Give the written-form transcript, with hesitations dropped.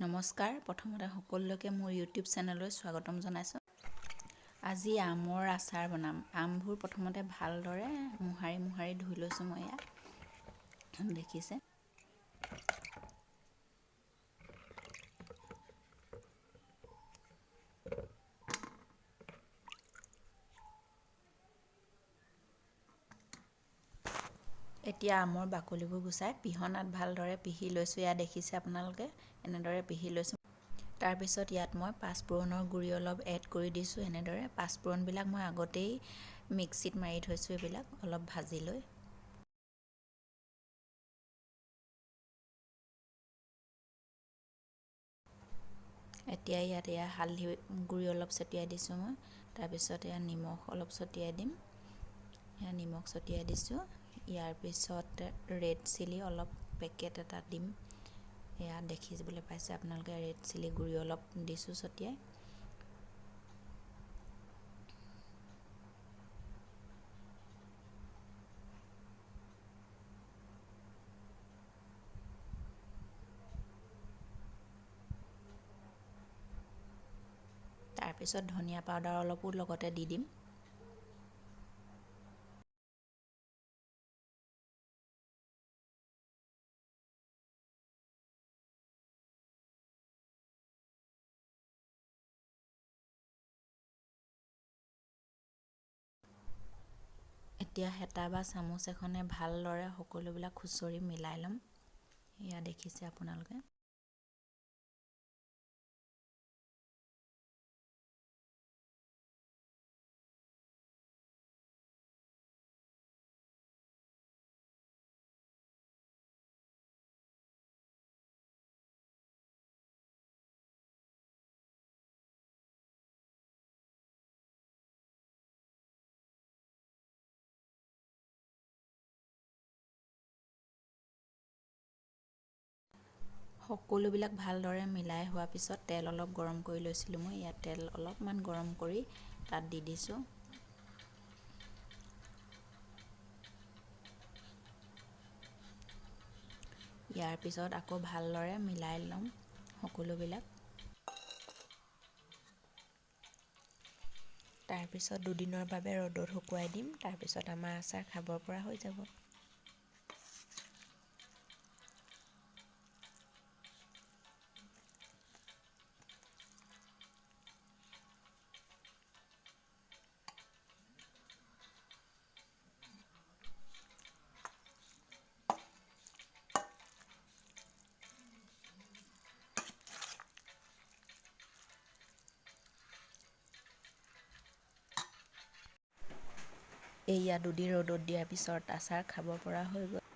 নমস্কাৰ, প্ৰথমতে সকলোকে মোৰ ইউটিউব চেনেললৈ স্বাগতম জনাইছোঁ। আজি আমৰ আচাৰ বনাম। আমবোৰ প্ৰথমতে ভালদৰে মোহাৰি ধুই লৈছোঁ মই ইয়াত দেখিছে। এতিয়া আমৰ বাকলিবোৰ গুচাই পিহনাত ভালদৰে পিহি লৈছোঁ। ইয়াত দেখিছে আপোনালোকে এনেদৰে পিহি লৈছোঁ। তাৰপিছত ইয়াত মই পাঁচফোৰণৰ গুড়ি অলপ এড কৰি দিছোঁ। এনেদৰে পাঁচফোৰণবিলাক মই আগতেই মিক্সিত মাৰি থৈছোঁ, এইবিলাক অলপ ভাজি লৈ। এতিয়া ইয়াত হালধি গুড়ি অলপ ছটিয়াই দিছোঁ মই। তাৰপিছত নিমখ অলপ ছটিয়াই দিম। নিমখ ছটিয়াই দিছোঁ। ইয়াৰ পিছত ৰেড চিলি অলপ পেকেট এটা দিম। এয়া দেখিবলৈ পাইছে আপোনালোকে, ৰেড চিলি গুড়ি অলপ দিছোঁ ছটিয়াই। তাৰপিছত ধনিয়া পাউডাৰ অলপো লগতে দি দিম। এতিয়া হেতা বা চামুচ এখনে ভালদৰে সকলোবিলাক খুচৰি মিলাই ল'ম। এয়া দেখিছে আপোনালোকে। সকলোবিলাক ভালদৰে মিলাই হোৱাৰ পিছত তেল অলপ গৰম কৰি লৈছিলোঁ মই। ইয়াত তেল অলপমান গৰম কৰি তাত দি দিছোঁ। ইয়াৰ পিছত আকৌ ভালদৰে মিলাই ল'ম সকলোবিলাক। তাৰপিছত দুদিনৰ বাবে ৰ'দত শুকুৱাই দিম। তাৰপিছত আমাৰ আচাৰ খাব পৰা হৈ যাব। এয়া দুদিন ৰ'দত দিয়াৰ পিছত আচাৰ খাব পৰা হৈ গ'ল।